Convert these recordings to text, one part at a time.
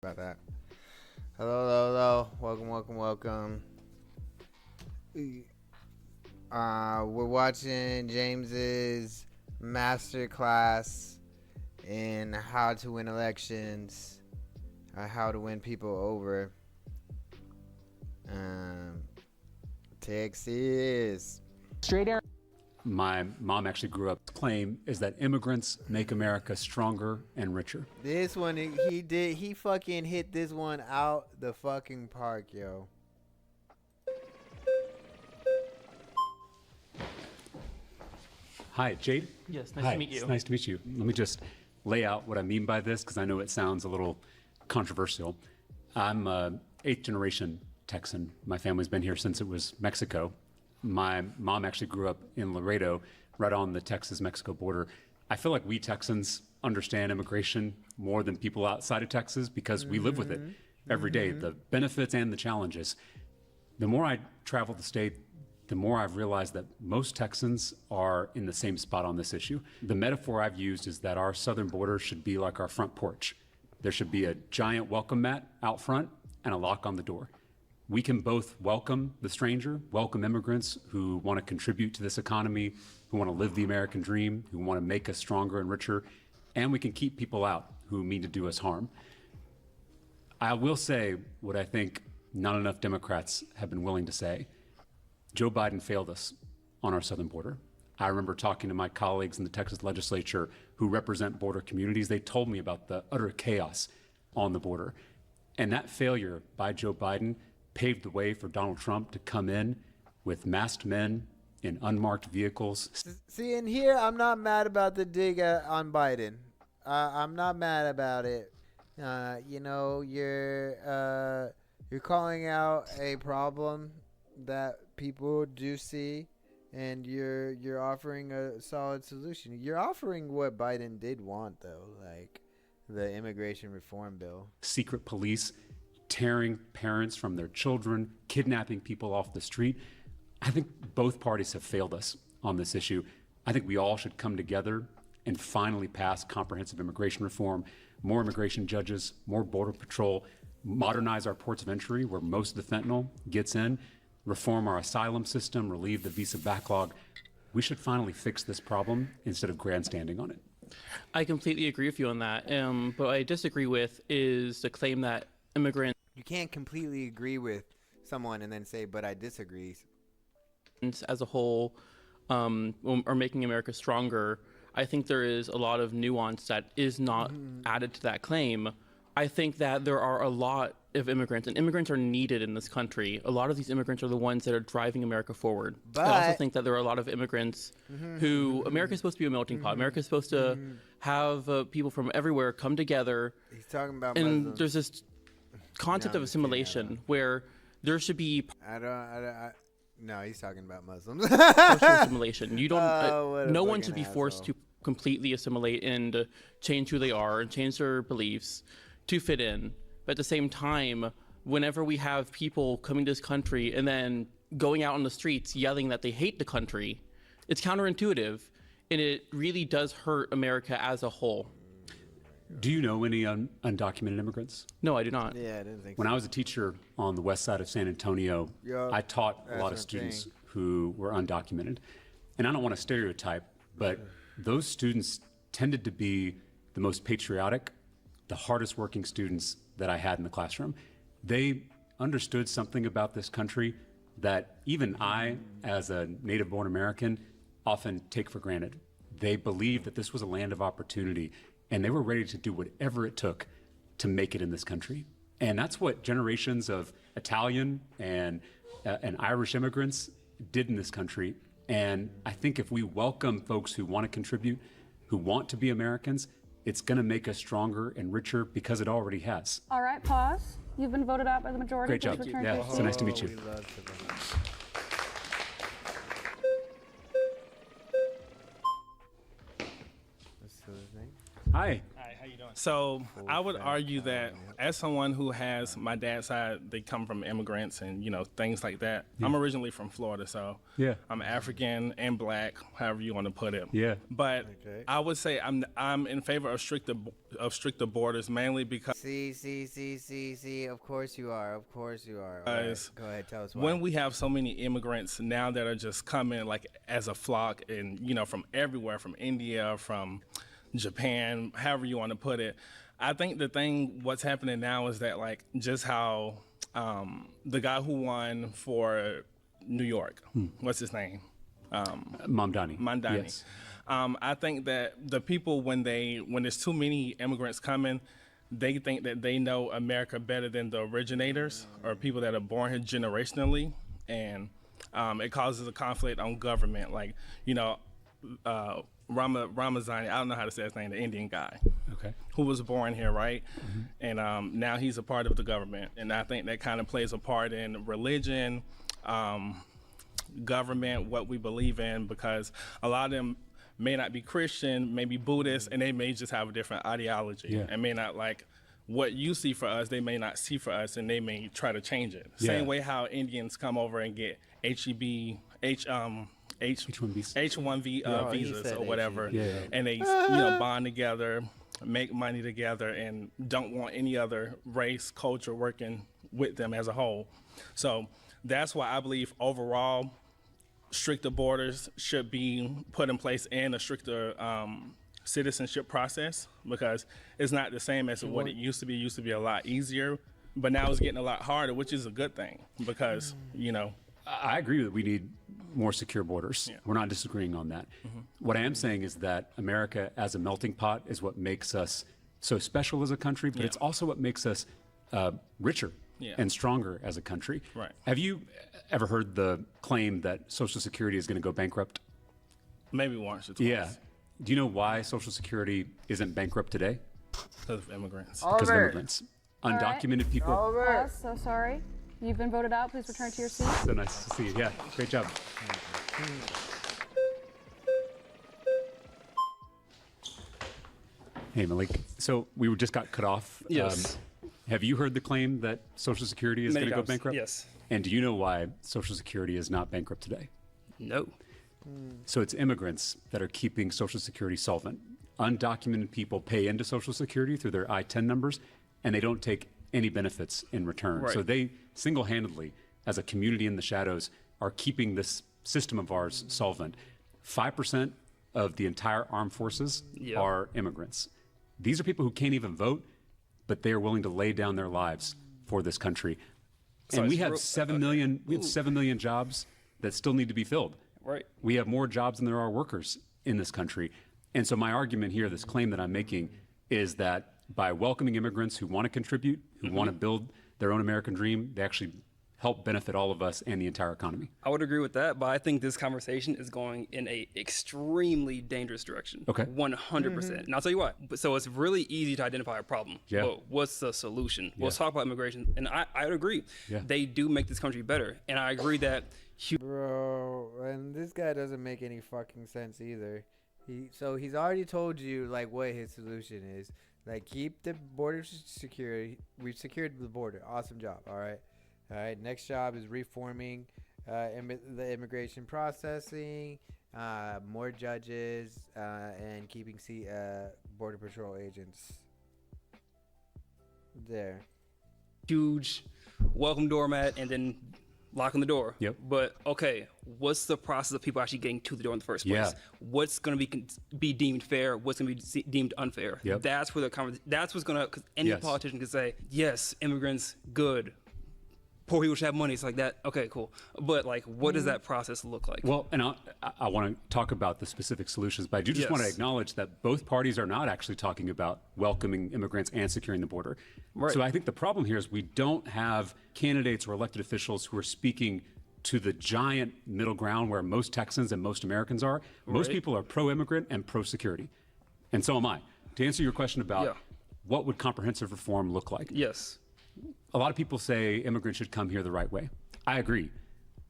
About that. Hello, hello, hello. Welcome, welcome, welcome. We're watching James's master class in how to win elections, how to win people over. Texas. Straight air. My mom actually grew up. Claim is that immigrants make America stronger and richer. This one, he fucking hit this one out the fucking park, yo. Hi, Jade. Yes, nice Hi, to meet you. It's nice to meet you. Let me just lay out what I mean by this because I know it sounds a little controversial. I'm an eighth generation Texan. My family's been here since it was Mexico. My mom actually grew up in Laredo, right on the Texas-Mexico border. I feel like we Texans understand immigration more than people outside of Texas because we live with it every day, the benefits and the challenges. The more I travel the state, the more I've realized that most Texans are in the same spot on this issue. The metaphor I've used is that our southern border should be like our front porch. There should be a giant welcome mat out front and a lock on the door. We can both welcome the stranger, welcome immigrants who want to contribute to this economy, who want to live the American dream, who want to make us stronger and richer, and we can keep people out who mean to do us harm. I will say what I think not enough Democrats have been willing to say. Joe Biden failed us on our southern border. I remember talking to my colleagues in the Texas legislature who represent border communities. They told me about the utter chaos on the border. And that failure by Joe Biden paved the way for Donald Trump to come in with masked men in unmarked vehicles. See, in here, I'm not mad about the dig on Biden. I'm not mad about it. You're calling out a problem that people do see, and you're offering a solid solution. You're offering what Biden did want, though, like the immigration reform bill. Secret police tearing parents from their children, kidnapping people off the street. I think both parties have failed us on this issue. I think we all should come together and finally pass comprehensive immigration reform, more immigration judges, more border patrol, modernize our ports of entry where most of the fentanyl gets in, reform our asylum system, relieve the visa backlog. We should finally fix this problem instead of grandstanding on it. I completely agree with you on that. But what I disagree with is the claim that immigrants You can't completely agree with someone and then say, but I disagree. as a whole are making America stronger. I think there is a lot of nuance that is not added to that claim. I think that there are a lot of immigrants, and immigrants are needed in this country. A lot of these immigrants are the ones that are driving America forward. But I also think that there are a lot of immigrants who America is supposed to be a melting pot. America is supposed to have people from everywhere come together. He's talking about And Muslims. there's this concept No, of I'm just kidding, I assimilation where there should be No, he's talking about Muslims. partial assimilation. You don't. What a No one fucking should be forced asshole. to completely assimilate and change who they are and change their beliefs to fit in. But at the same time, whenever we have people coming to this country and then going out on the streets yelling that they hate the country, it's counterintuitive, and it really does hurt America as a whole. Do you know any undocumented immigrants? No, I do not. Yeah, I didn't think When so. I was a teacher on the west side of San Antonio, Yup, I taught a that's lot what of I'm students saying. who were undocumented. And I don't want to stereotype, but those students tended to be the most patriotic, the hardest working students that I had in the classroom. They understood something about this country that even I, as a native-born American, often take for granted. They believed that this was a land of opportunity, and they were ready to do whatever it took to make it in this country. And that's what generations of Italian and Irish immigrants did in this country. And I think if we welcome folks who want to contribute, who want to be Americans, it's going to make us stronger and richer because it already has. All right, pause. You've been voted out by the majority. Great job. Please return to Yeah, your so seat. nice to meet you. We love to- What's his name? Hi. Hi, how you doing? So I would argue that as someone who has my dad's side, they come from immigrants and things like that. I'm originally from Florida, so Yeah. I'm African and black, however you want to put it. Yeah. But Okay. I would say I'm in favor of stricter borders, mainly because See. Of course you are. Of course you are. All Guys, right. Go ahead. Tell us why. when we have so many immigrants now that are just coming like as a flock and from everywhere, from India, from Japan, however you want to put it, I think what's happening now is that like just how the guy who won for New York, what's his name? Mamdani. Mandani. Yes. I think that the people when there's too many immigrants coming, they think that they know America better than the originators or people that are born here generationally, and it causes a conflict on government. Like Ramazani, I don't know how to say his name, the Indian guy. Okay. Who was born here, right? And now he's a part of the government. And I think that kind of plays a part in religion, government, what we believe in, because a lot of them may not be Christian, may be Buddhist, and they may just have a different ideology and may not like what you see for us, they may not see for us, and they may try to change it. Yeah. Same way how Indians come over and get H1B visas or whatever, and they bond together, make money together, and don't want any other race, culture working with them as a whole. So that's why I believe overall stricter borders should be put in place and a stricter citizenship process, because it's not the same as what it used to be. It used to be a lot easier, but now it's getting a lot harder, which is a good thing because I agree that we need more secure borders. Yeah. We're not disagreeing on that. What I am saying is that America as a melting pot is what makes us so special as a country, but it's also what makes us richer and stronger as a country. Right. Have you ever heard the claim that Social Security is going to go bankrupt? Maybe once or twice. Yeah. Do you know why Social Security isn't bankrupt today? Because of immigrants. Because of immigrants. right. Undocumented people. Pause. So sorry. You've been voted out. Please return to your seat. So nice to see you. Yeah, great job. Hey, Malik. So we just got cut off. Yes. Have you heard the claim that Social Security is going Many to go times, bankrupt? yes. And do you know why Social Security is not bankrupt today? No. So it's immigrants that are keeping Social Security solvent. Undocumented people pay into Social Security through their I-10 numbers, and they don't take any benefits in return. Right. So they single-handedly, as a community in the shadows, are keeping this system of ours solvent. 5% of the entire armed forces Yep. are immigrants. These are people who can't even vote, but they are willing to lay down their lives for this country. So And we it's have real- 7 million. We have 7 million jobs that still need to be filled. Right. We have more jobs than there are workers in this country. And so my argument here, this claim that I'm making, is that by welcoming immigrants who want to contribute, who want to build their own American dream, they actually help benefit all of us and the entire economy. I would agree with that, but I think this conversation is going in a extremely dangerous direction. Okay. 100%. And I'll tell you why. So it's really easy to identify a problem. Yeah. But what's the solution? Let's talk about immigration. And I would agree. Yeah. They do make this country better. And I agree that Bro, and this guy doesn't make any fucking sense either. He's already told you like what his solution is. Like keep the border security. We've secured the border. Awesome job. All right. Next job is reforming the immigration processing, more judges, and keeping border patrol agents there. huge welcome doormat and then locking the door. Yep. But okay, what's the process of people actually getting to the door in the first place? Yeah. What's going to be deemed fair? What's going to be deemed unfair? Yep. That's where that's what's going to, because any Yes. politician can say, yes, immigrants, good. Poor people should have money. It's like that. Okay, cool. But like, what does that process look like? Well, and I want to talk about the specific solutions, but I do just want to Yes. acknowledge that both parties are not actually talking about welcoming immigrants and securing the border. Right. So I think the problem here is we don't have candidates or elected officials who are speaking to the giant middle ground where most Texans and most Americans are. Most Right. people are pro-immigrant and pro-security. And so am I. To answer your question about Yeah. what would comprehensive reform look like? Yes. A lot of people say immigrants should come here the right way. I agree.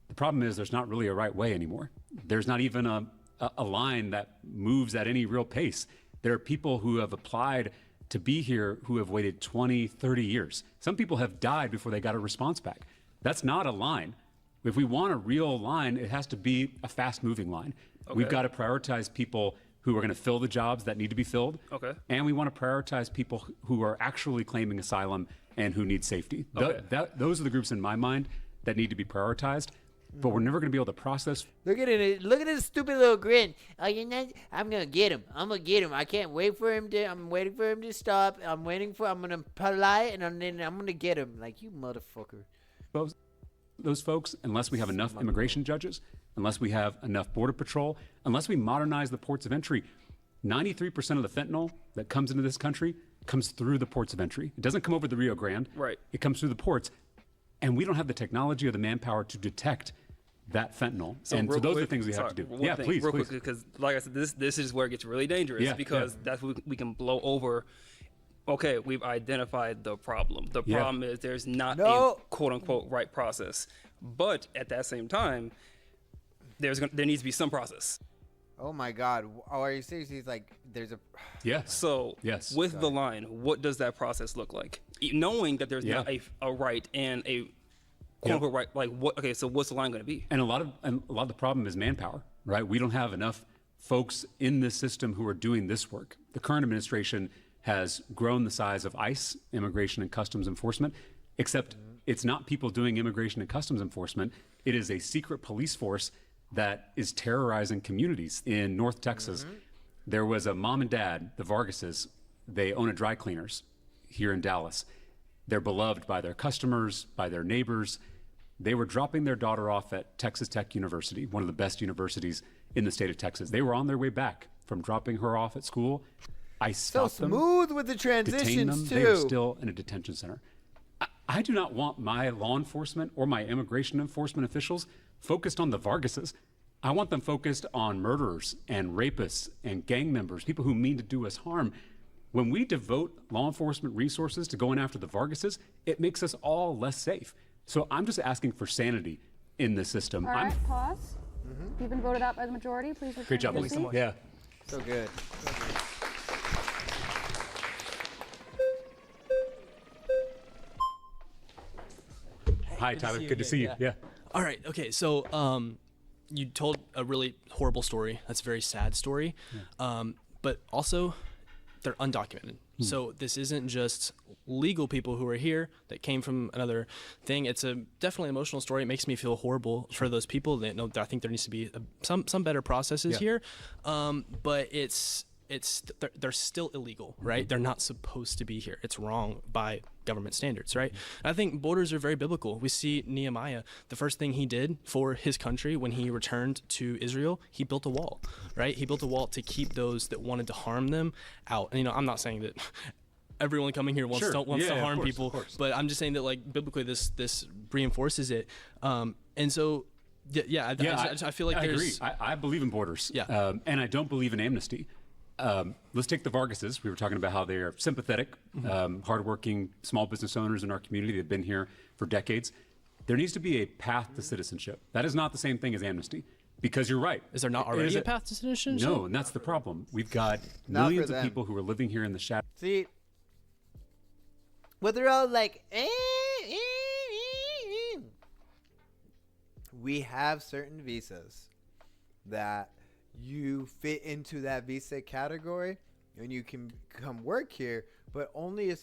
The problem is there's not really a right way anymore. There's not even a line that moves at any real pace. There are people who have applied to be here who have waited 20, 30 years. Some people have died before they got a response back. That's not a line. If we want a real line, it has to be a fast-moving line. Okay. We've got to prioritize people who are going to fill the jobs that need to be filled. Okay. And we want to prioritize people who are actually claiming asylum and who need safety. Okay. Those are the groups in my mind that need to be prioritized. But we're never going to be able to process. Look at it. Look at his stupid little grin. Oh, you're not. I'm gonna get him. I'm gonna get him. I can't wait for him to. I'm waiting for him to stop. I'm gonna polite, and then I'm gonna get him. Like, you motherfucker. Those folks, unless we have enough immigration judges, unless we have enough border patrol, unless we modernize the ports of entry, 93% of the fentanyl that comes into this country comes through the ports of entry. It doesn't come over the Rio Grande. Right. It comes through the ports, and we don't have the technology or the manpower to detect that fentanyl. So those are the things we have to do. Yeah, please. Quick, because like I said, this is where it gets really dangerous because that's what we can blow over. Okay, we've identified the problem. The problem is there's not a quote-unquote right process. But at that same time, there needs to be some process. Oh, my God. Oh, are you serious? He's like, there's a... Yeah. So with the line, what does that process look like? Knowing that there's not a right and a quote-unquote right, like what? Okay, so what's the line going to be? And a lot of the problem is manpower, right? We don't have enough folks in this system who are doing this work. The current administration has grown the size of ICE, Immigration and Customs Enforcement, except it's not people doing immigration and customs enforcement. It is a secret police force that is terrorizing communities in North Texas. There was a mom and dad, the Vargases. They own a dry cleaners here in Dallas. They're beloved by their customers, by their neighbors. They were dropping their daughter off at Texas Tech University, one of the best universities in the state of Texas. They were on their way back from dropping her off at school. I stopped them. So smooth with the detained transitions, them. too. They are still in a detention center. I do not want my law enforcement or my immigration enforcement officials focused on the Vargases. I want them focused on murderers and rapists and gang members, people who mean to do us harm. When we devote law enforcement resources to going after the Vargases, it makes us all less safe. So I'm just asking for sanity in the system. All right, pause. You've been voted out by the majority. Please return Great job, to your Lisa. seat. Yeah. So good. Hi, Tyler. Good to see you. Yeah. All right. Okay. So, you told a really horrible story. That's a very sad story. But also, they're undocumented. So this isn't just legal people who are here that came from another thing. It's a definitely emotional story. It makes me feel horrible for those people. That know, I think there needs to be some better processes here. But they're still illegal, right? They're not supposed to be here. It's wrong by government standards, right? And I think borders are very biblical. We see Nehemiah, the first thing he did for his country when he returned to Israel, he built a wall, right? He built a wall to keep those that wanted to harm them out. And, I'm not saying that everyone coming here wants to harm people, but I'm just saying that, like, biblically this reinforces it. And so I feel like I agree. I believe in borders. And I don't believe in amnesty. Let's take the Vargases. We were talking about how they are sympathetic, hardworking small business owners in our community. They've been here for decades. There needs to be a path to citizenship. That is not the same thing as amnesty, because you're right. Is there not already a path to citizenship? No, and that's the problem. We've got millions of people who are living here in the shadow. See, well, they're all like, we have certain visas that you fit into that visa category and you can come work here, but only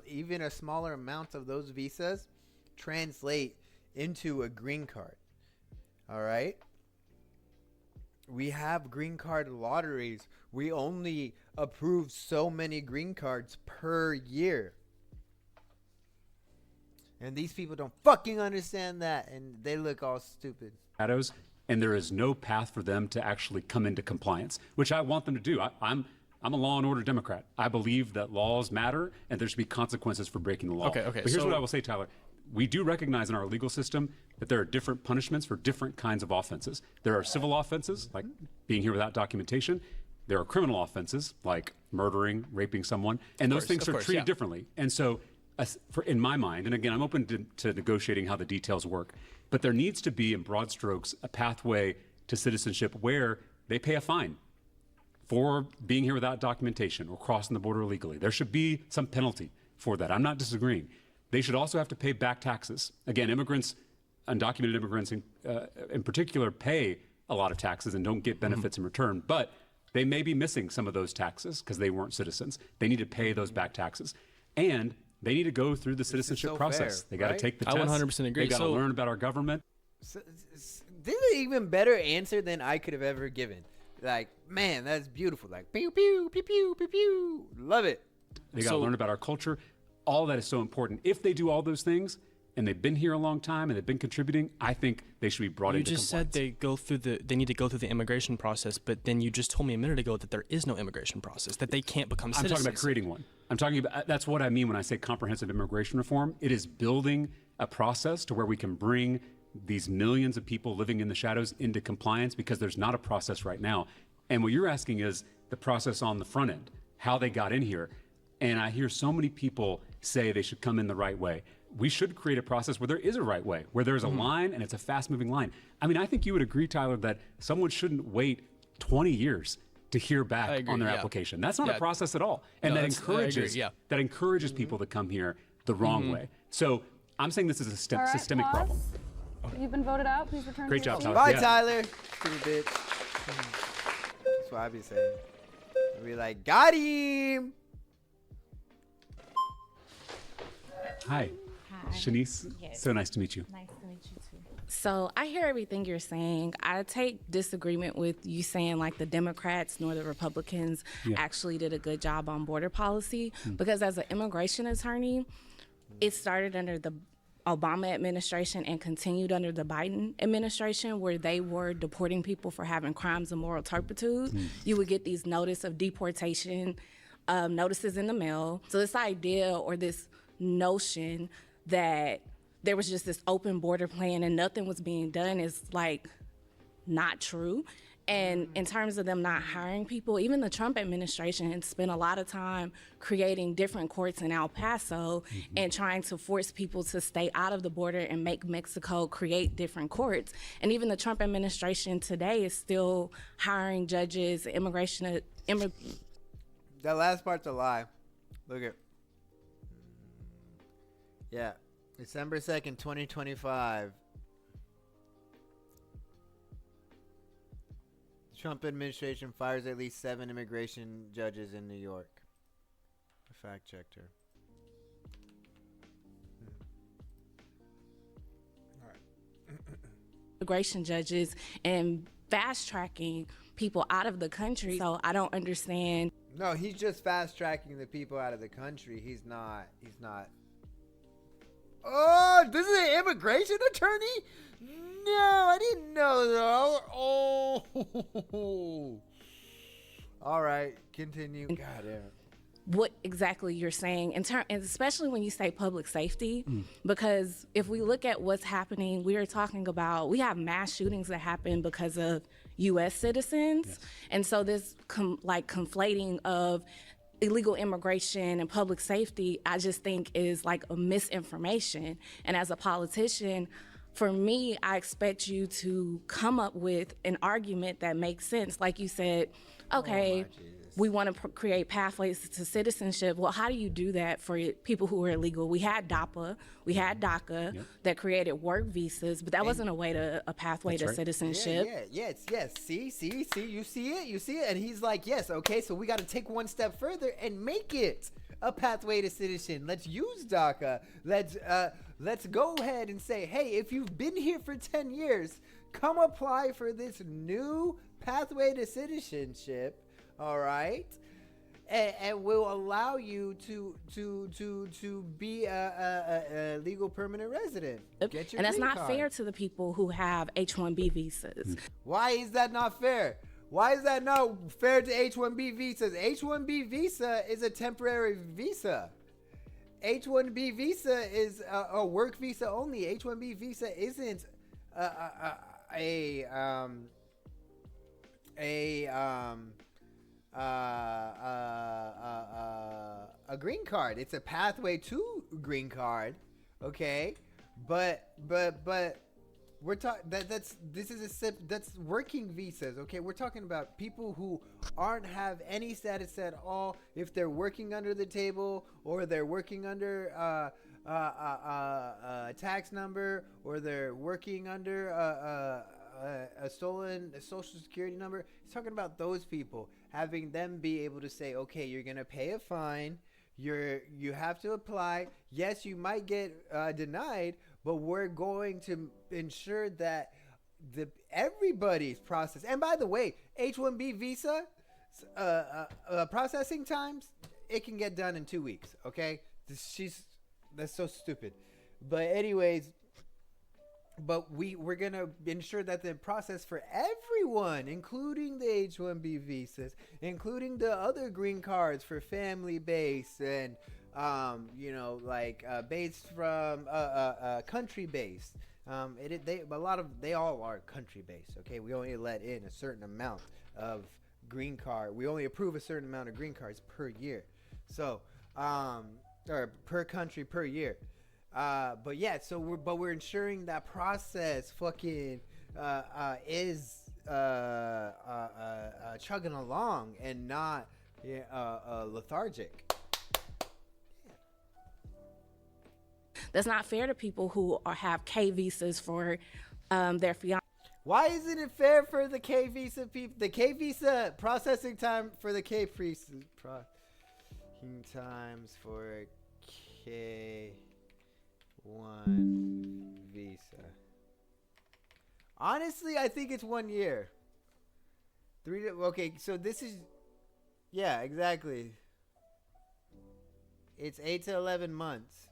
even a smaller amount of those visas translate into a green card. All right? We have green card lotteries. We only approve so many green cards per year. And these people don't fucking understand that, and they look all stupid. Shadows. And there is no path for them to actually come into compliance, which I want them to do. I'm a law and order Democrat. I believe that laws matter and there should be consequences for breaking the law. Okay. But here's what I will say, Tyler. We do recognize in our legal system that there are different punishments for different kinds of offenses. There are civil offenses, like being here without documentation. There are criminal offenses, like murdering, raping someone. And those things are treated differently. And so, in my mind, and again, I'm open to negotiating how the details work, but there needs to be, in broad strokes, a pathway to citizenship where they pay a fine for being here without documentation or crossing the border illegally. There should be some penalty for that. I'm not disagreeing. They should also have to pay back taxes. Again, immigrants, undocumented immigrants in particular, pay a lot of taxes and don't get benefits in return. But they may be missing some of those taxes because they weren't citizens. They need to pay those back taxes. And they need to go through the citizenship process. Fair, they got to take the test. I 100% agree. They got to learn about our government. This is an even better answer than I could have ever given. Like, man, that's beautiful. Like, pew, pew, pew, pew, pew, pew. Love it. They got to learn about our culture. All that is so important. If they do all those things, and they've been here a long time and they've been contributing, I think they should be brought into compliance. You just said they need to go through the immigration process, but then you just told me a minute ago that there is no immigration process, that they can't become citizens. I'm talking about creating one. I'm talking about, that's what I mean when I say comprehensive immigration reform. It is building a process to where we can bring these millions of people living in the shadows into compliance, because there's not a process right now. And what you're asking is the process on the front end, how they got in here. And I hear so many people say they should come in the right way. We should create a process where there is a right way, where there's a line and it's a fast-moving line. I mean, I think you would agree, Tyler, that someone shouldn't wait 20 years to hear back on their application. That's not a process at all. And that encourages people to come here the wrong way. So I'm saying this is a systemic problem. You've been voted out. Please return Great to your job, seat. Tyler. Bye, Tyler. Stupid bitch. That's what I be saying. I be like, got him. Hi. Shanice, Yes. so nice to meet you. Nice to meet you too. So I hear everything you're saying. I take disagreement with you saying like the Democrats nor the Republicans actually did a good job on border policy, because as an immigration attorney, it started under the Obama administration and continued under the Biden administration, where they were deporting people for having crimes of moral turpitude. You would get these notice of deportation notices in the mail. So this idea or this notion that there was just this open border plan and nothing was being done is like not true. And in terms of them not hiring people, even the Trump administration spent a lot of time creating different courts in El Paso and trying to force people to stay out of the border and make Mexico create different courts. And even the Trump administration today is still hiring judges, That last part's a lie. Look at. Yeah. December 2nd, 2025. The Trump administration fires at least 7 immigration judges in New York. I fact checked her. All right. Immigration judges and fast tracking people out of the country. So I don't understand. No, he's just fast tracking the people out of the country. He's not. Oh, this is an immigration attorney? No, I didn't know that. Oh. All right, continue. God damn. What exactly you're saying, and especially when you say public safety, because if we look at what's happening, we have mass shootings that happen because of U.S. citizens, and so this conflating of illegal immigration and public safety, I just think is like a misinformation. And as a politician, for me, I expect you to come up with an argument that makes sense. Like you said, okay, we want to create pathways to citizenship. Well, how do you do that for people who are illegal? We had DAPA, we had DACA that created work visas, but that wasn't a pathway to citizenship. Yes. See, you see it, and he's like, yes, okay, so we got to take one step further and make it a pathway to citizenship. Let's use DACA. Let's go ahead and say, hey, if you've been here for 10 years, come apply for this new pathway to citizenship. All right, and will allow you to be a legal permanent resident. Get your and that's green not card. fair to the people who have H-1B visas. Why is that not fair? Why is that not fair to H-1B visas? H-1B visa is a temporary visa. H-1B visa is a work visa only. H-1B visa isn't a green card. It's a pathway to green card, okay? But We're talking that's working visas. Okay, we're talking about people who aren't have any status at all. If they're working under the table, or they're working under a tax number, or they're working under a stolen social security number. He's talking about those people, having them be able to say, okay, you're gonna pay a fine. You have to apply. Yes, you might get denied, but we're going to ensure that everybody's process. And by the way, H-1B visa processing times, it can get done in 2 weeks. Okay, that's so stupid. But anyways, we're gonna ensure that the process for everyone, including the H-1B visas, including the other green cards for family base and based from country based. They all are country based. Okay, we only let in a certain amount of green card. We only approve a certain amount of green cards per year. So, or per country per year. But yeah, so we're ensuring that process fucking is chugging along and not lethargic. That's not fair to people who have K visas for their fiancé. Why isn't it fair for the K visa people? The K visa processing time for the K processing times for K1 visa. Honestly, I think it's 1 year. Okay, so this is, yeah, exactly. It's 8 to 11 months.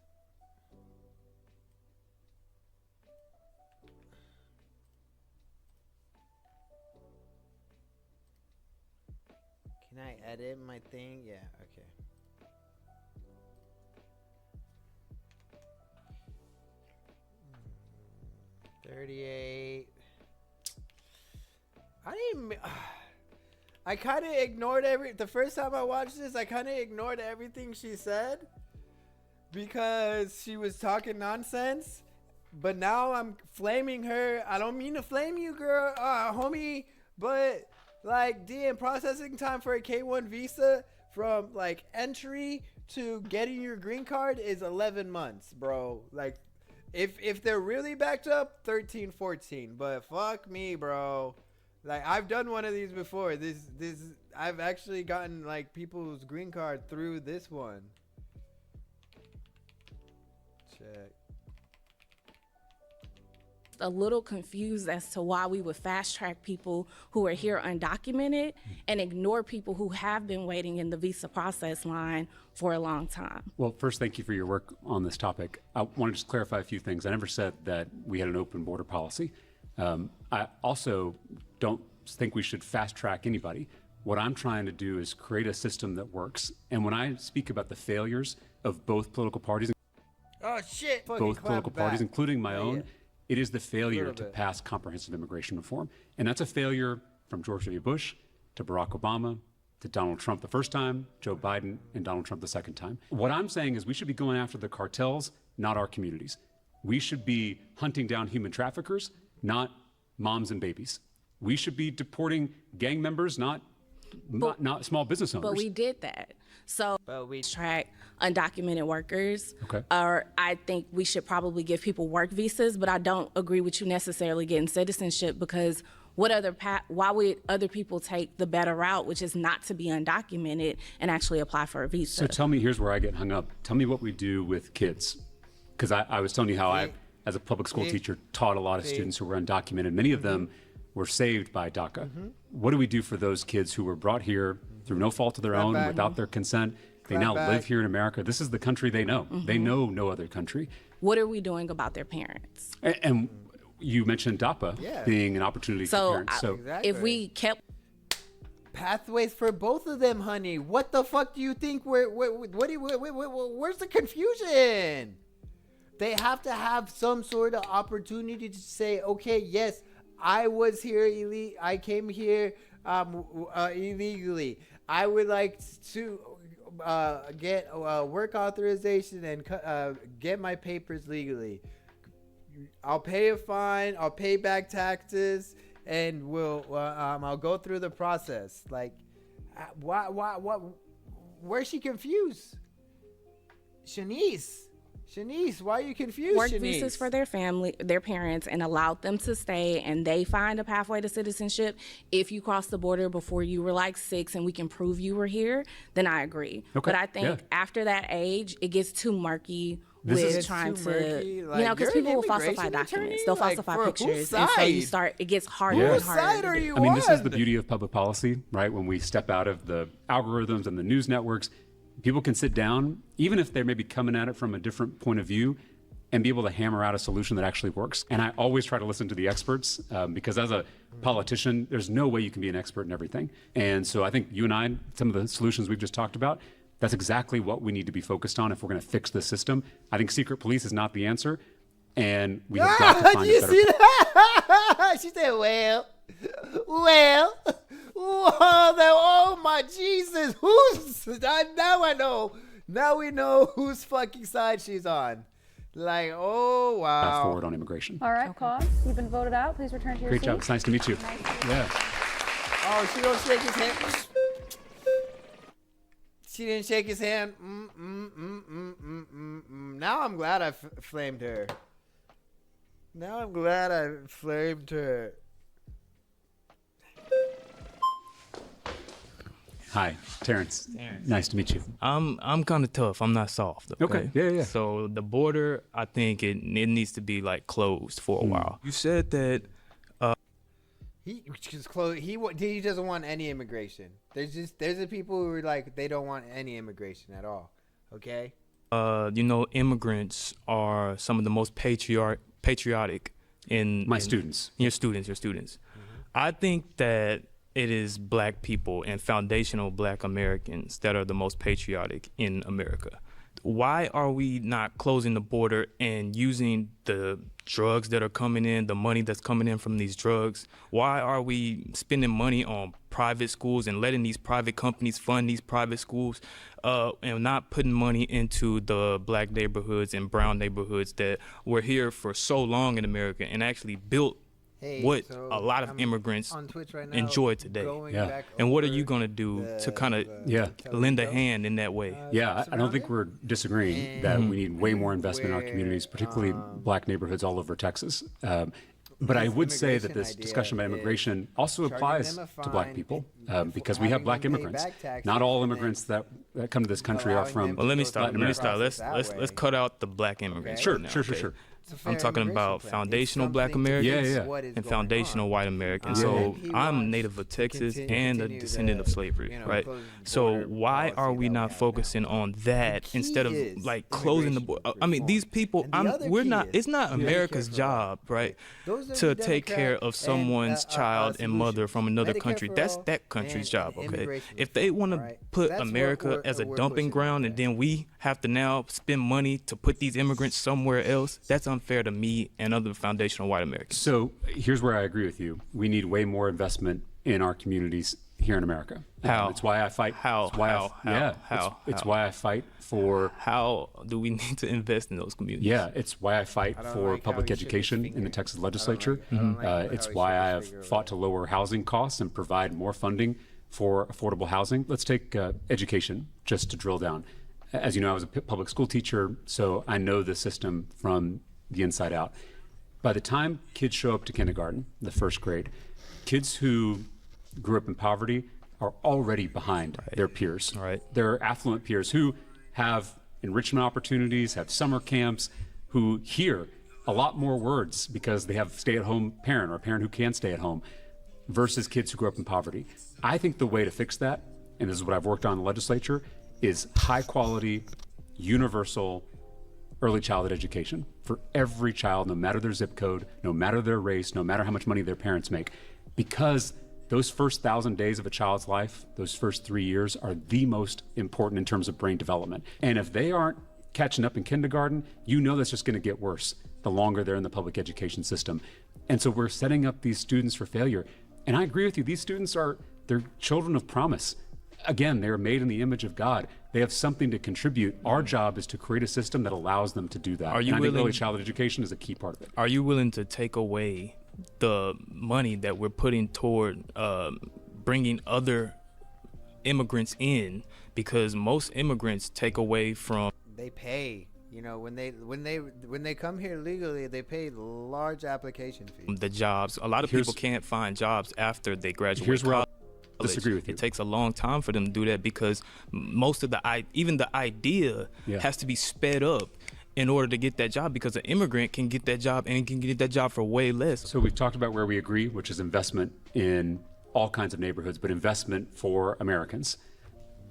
Can I edit my thing? Yeah, okay. $38. I kind of ignored the first time I watched this, I kind of ignored everything she said because she was talking nonsense. But now I'm flaming her. I don't mean to flame you, girl, homie, but like, damn, processing time for a K1 visa from like entry to getting your green card is 11 months, bro. Like, if they're really backed up, 13, 14. But fuck me, bro. Like, I've done one of these before. I've actually gotten like people's green card through this one. Check. A little confused as to why we would fast track people who are here undocumented and ignore people who have been waiting in the visa process line for a long time. Well, first, thank you for your work on this topic. I want to just clarify a few things. I never said that we had an open border policy. I also don't think we should fast track anybody. What I'm trying to do is create a system that works. And when I speak about the failures of both political parties, including my own, it is the failure to pass comprehensive immigration reform. And that's a failure from George W. Bush to Barack Obama to Donald Trump the first time, Joe Biden, and Donald Trump the second time. What I'm saying is we should be going after the cartels, not our communities. We should be hunting down human traffickers, not moms and babies. We should be deporting gang members, not small business owners. But we did that. So we track undocumented workers. Okay. Or I think we should probably give people work visas, but I don't agree with you necessarily getting citizenship because why would other people take the better route, which is not to be undocumented and actually apply for a visa? So tell me, here's where I get hung up. Tell me what we do with kids. Because I was telling you how I, as a public school teacher, taught a lot of students who were undocumented. Many of them were saved by DACA. What do we do for those kids who were brought here through no fault of their own, without their consent? They now live here in America. This is the country they know. They know no other country. What are we doing about their parents? And you mentioned DAPA being an opportunity for parents. So if we kept pathways for both of them, honey, what the fuck do you think? Where's the confusion? They have to have some sort of opportunity to say, okay, yes, I was here illegally. I came here illegally. I would like to get work authorization and get my papers legally. I'll pay a fine. I'll pay back taxes, and I'll go through the process. Like, what? Where's she confused? Shanice, why are you confused? Work Shanice? visas for their family, their parents, and allowed them to stay, and they find a pathway to citizenship. If you cross the border before you were like 6 and we can prove you were here, then I agree. Okay. But I think after that age, it gets too murky with trying to, murky? Like, because people will falsify documents. They'll falsify pictures. And so you start, it gets harder and harder. Whose side are you I mean, on? this is the beauty of public policy, right? When we step out of the algorithms and the news networks, people can sit down, even if they're maybe coming at it from a different point of view, and be able to hammer out a solution that actually works. And I always try to listen to the experts because as a politician, there's no way you can be an expert in everything. And so I think you and I, some of the solutions we've just talked about, that's exactly what we need to be focused on if we're going to fix the system. I think secret police is not the answer, and we have got to find Did you a better. see that? She said, well. Oh my Jesus! Now I know. Now we know whose fucking side she's on. Like, oh wow. Path forward on immigration. All right, cause you've been voted out. Please return to your Great seat. job. It's nice to meet you. Yeah. Oh, she don't shake his hand. She didn't shake his hand. Now I'm glad I flamed her. Now I'm glad I flamed her. Hi, Terrence. Nice to meet you. I'm kind of tough. I'm not soft. Okay. Yeah. So the border, I think it needs to be like closed for a while. You said that He just close. He doesn't want any immigration. There's the people who are like they don't want any immigration at all. Okay. immigrants are some of the most patriotic in students. Your students. Mm-hmm. I think that it is black people and foundational black Americans that are the most patriotic in America. Why are we not closing the border and using the drugs that are coming in, the money that's coming in from these drugs? Why are we spending money on private schools and letting these private companies fund these private schools and not putting money into the black neighborhoods and brown neighborhoods that were here for so long in America and actually built what a lot of immigrants enjoy today? Yeah. And what are you going to do to kind of lend a hand in that way? I don't think we're disagreeing that we need way more investment in our communities, particularly black neighborhoods all over Texas. But I would say that this discussion about immigration also applies to black people because we have black immigrants. Not all immigrants that come to this country are from. Well, let me start. Let's cut out the black immigrants. Sure. I'm talking about foundational black Americans and foundational white Americans. So I'm native of Texas and a descendant of slavery, right? So why are we not focusing on that instead of like closing the border? I mean, these people, it's not America's job, right, to take care of someone's child and mother from another country. That's that country's job, okay? If they want to put America as a dumping ground and then we have to now spend money to put these immigrants somewhere else, that's unfair to me and other foundational white Americans. So here's where I agree with you. We need way more investment in our communities here in America. How? It's why I fight. How? It's why I fight for. How do we need to invest in those communities? Yeah, it's why I fight for public education in the Texas legislature. It's why I have fought to lower housing costs and provide more funding for affordable housing. Let's take education just to drill down. As you know, I was a public school teacher, so I know the system from the inside out. By the time kids show up to kindergarten, the first grade, kids who grew up in poverty are already behind their peers. Right. Their affluent peers who have enrichment opportunities, have summer camps, who hear a lot more words because they have a stay-at-home parent or a parent who can stay at home versus kids who grew up in poverty. I think the way to fix that, and this is what I've worked on in the legislature, is high quality, universal early childhood education for every child, no matter their zip code, no matter their race, no matter how much money their parents make. Because those first 1,000 days of a child's life, those first 3 years are the most important in terms of brain development. And if they aren't catching up in kindergarten, you know that's just going to get worse the longer they're in the public education system. And so we're setting up these students for failure. And I agree with you, these students they're children of promise. Again, they are made in the image of God. They have something to contribute. Our job is to create a system that allows them to do that. Are you and I think willing- early childhood education is a key part of it. Are you willing to take away the money that we're putting toward bringing other immigrants in? Because most immigrants take away from. They pay. You know, when they come here legally, they pay large application fees. The jobs. A lot of people can't find jobs after they graduate. Here's where college. I disagree with you. It takes a long time for them to do that because most of even the idea has to be sped up in order to get that job, because an immigrant can get that job and can get that job for way less. So we've talked about where we agree, which is investment in all kinds of neighborhoods, but investment for Americans.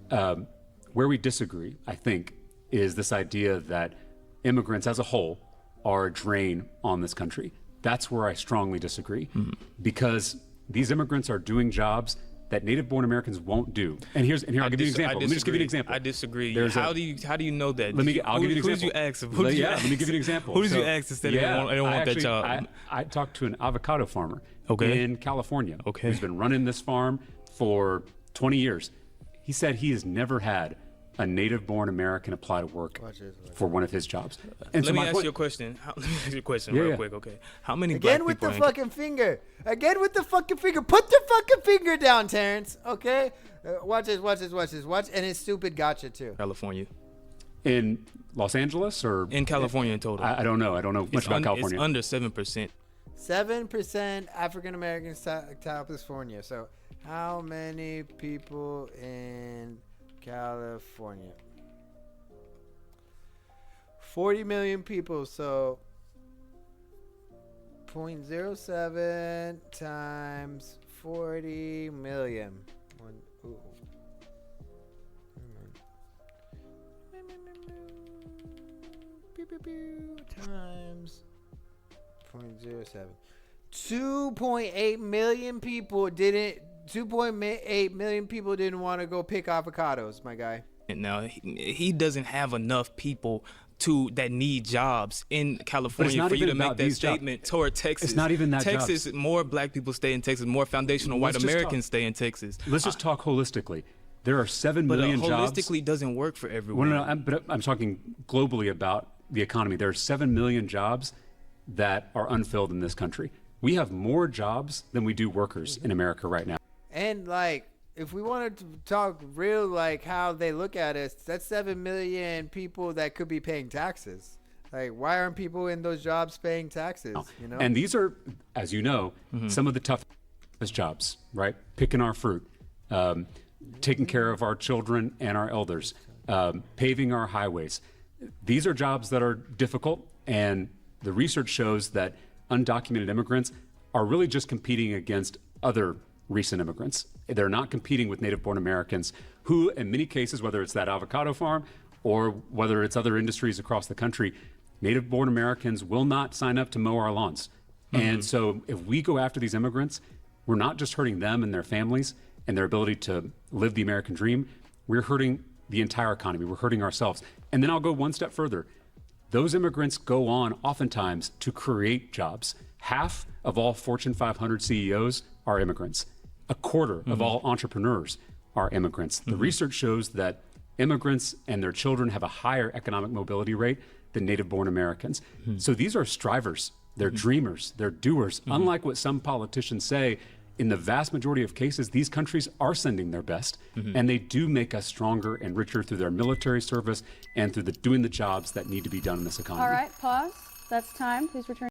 Where we disagree, I think, is this idea that immigrants as a whole are a drain on this country. That's where I strongly disagree, because these immigrants are doing jobs that native-born Americans won't do. And here I'll give you an example. Let me just give you an example. I disagree. How do you know that? I'll give you an example. Who did you ask? Let me give you an example. Who did you ask instead of they don't want that job? I talked to an avocado farmer in California who's been running this farm for 20 years. He said he has never had a native-born American apply to work for one of his jobs. And let me ask you a question. Let me ask you a question real quick, okay? How many Again black with people the fucking finger. Again with the fucking finger. Put the fucking finger down, Terrence. Okay? Watch this. And it's stupid gotcha, too. California. In Los Angeles or? In California in total. I don't know. I don't know much about California. It's under 7%. 7% African Americans, California. So how many people in California? 40 million people, so 0.07 times 40 million. Times 0.07. 2.8 million people didn't 2.8 million people didn't want to go pick avocados, my guy. Now he doesn't have enough people that need jobs in California for you to make that statement toward Texas. It's not even that Texas, jobs. More black people stay in Texas, more foundational white Americans stay in Texas. Let's just talk holistically. There are 7 million jobs. But holistically doesn't work for everyone. Well, no, but I'm talking globally about the economy. There are 7 million jobs that are unfilled in this country. We have more jobs than we do workers in America right now. And like, if we wanted to talk real, like how they look at us, that's 7 million people that could be paying taxes. Like, why aren't people in those jobs paying taxes? You know? And these are, as you know, some of the toughest jobs, right? Picking our fruit, taking care of our children and our elders, paving our highways. These are jobs that are difficult, and the research shows that undocumented immigrants are really just competing against other recent immigrants. They're not competing with native-born Americans who, in many cases, whether it's that avocado farm or whether it's other industries across the country, native-born Americans will not sign up to mow our lawns. And so if we go after these immigrants, we're not just hurting them and their families and their ability to live the American dream, we're hurting the entire economy. We're hurting ourselves. And then I'll go one step further. Those immigrants go on oftentimes to create jobs. Half of all Fortune 500 CEOs are immigrants. A quarter of all entrepreneurs are immigrants. The research shows that immigrants and their children have a higher economic mobility rate than native-born Americans. So these are strivers. They're dreamers. They're doers. Unlike what some politicians say, in the vast majority of cases, these countries are sending their best, and they do make us stronger and richer through their military service and through doing the jobs that need to be done in this economy. All right, pause. That's time. Please return.